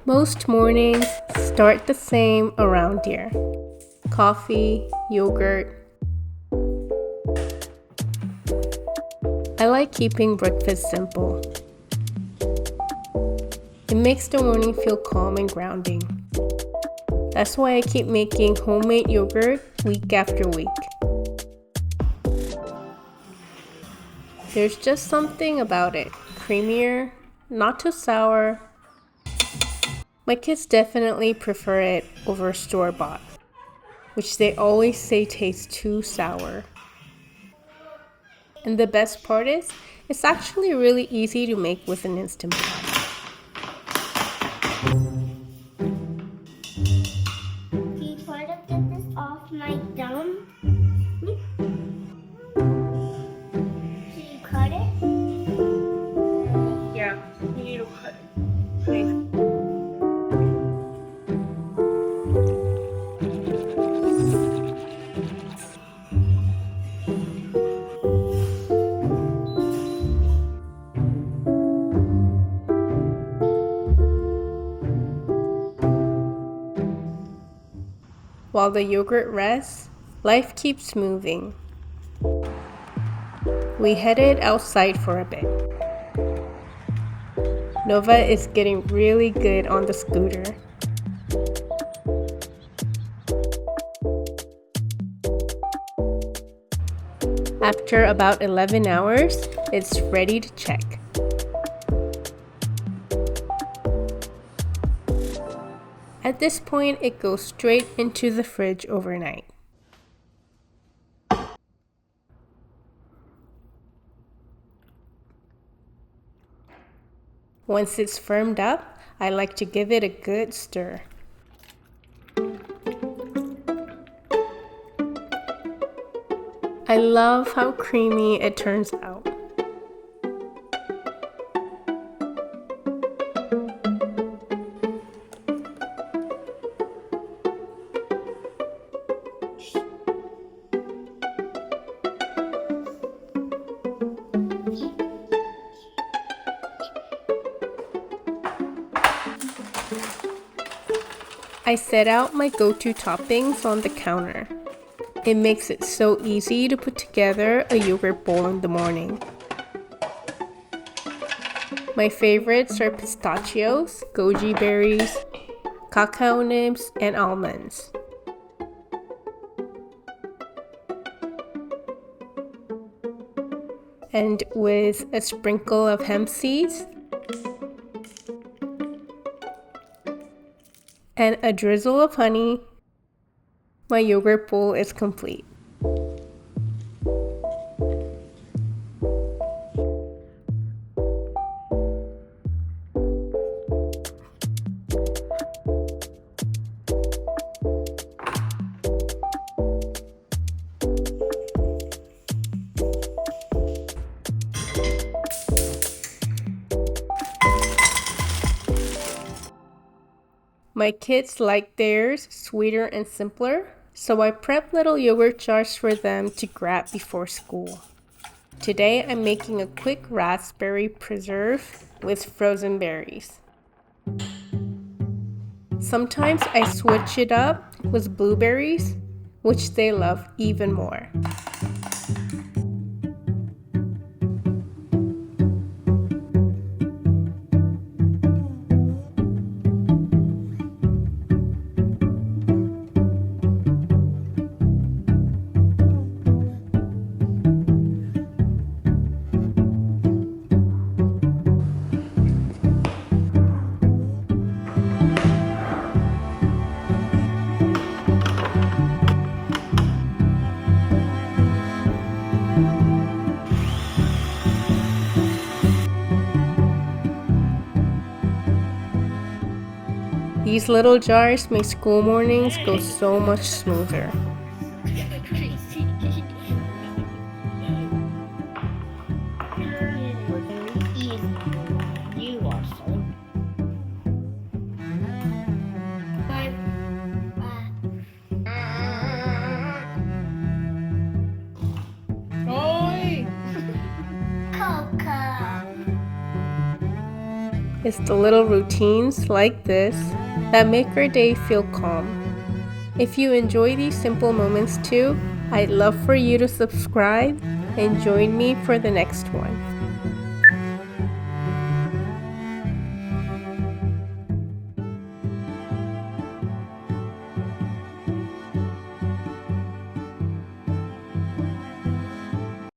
Most mornings start the same around here. Coffee, yogurt. I like keeping breakfast simple. It makes the morning feel calm and grounding. That's why I keep making homemade yogurt week after week. There's just something about it. Creamier, not too sour. My kids definitely prefer it over store-bought, which they always say tastes too sour. And the best part is, it's actually really easy to make with an Instant Pot. Can you try to get this off my thumb? Can you cut it? Yeah, you need to cut it. Nice. While the yogurt rests, life keeps moving. We headed outside for a bit. Nova is getting really good on the scooter. After about 11 hours, it's ready to check. At this point, it goes straight into the fridge overnight. Once it's firmed up, I like to give it a good stir. I love how creamy it turns out. I set out my go-to toppings on the counter. It makes it so easy to put together a yogurt bowl in the morning. My favorites are pistachios, goji berries, cacao nibs, and almonds. And with a sprinkle of hemp seeds and a drizzle of honey, my yogurt bowl is complete. My kids like theirs sweeter and simpler, so I prep little yogurt jars for them to grab before school. Today I'm making a quick raspberry preserve with frozen berries. Sometimes I switch it up with blueberries, which they love even more. These little jars make school mornings go so much smoother. You are so. It's the little routines like this that make our day feel calm. If you enjoy these simple moments too, I'd love for you to subscribe and join me for the next one.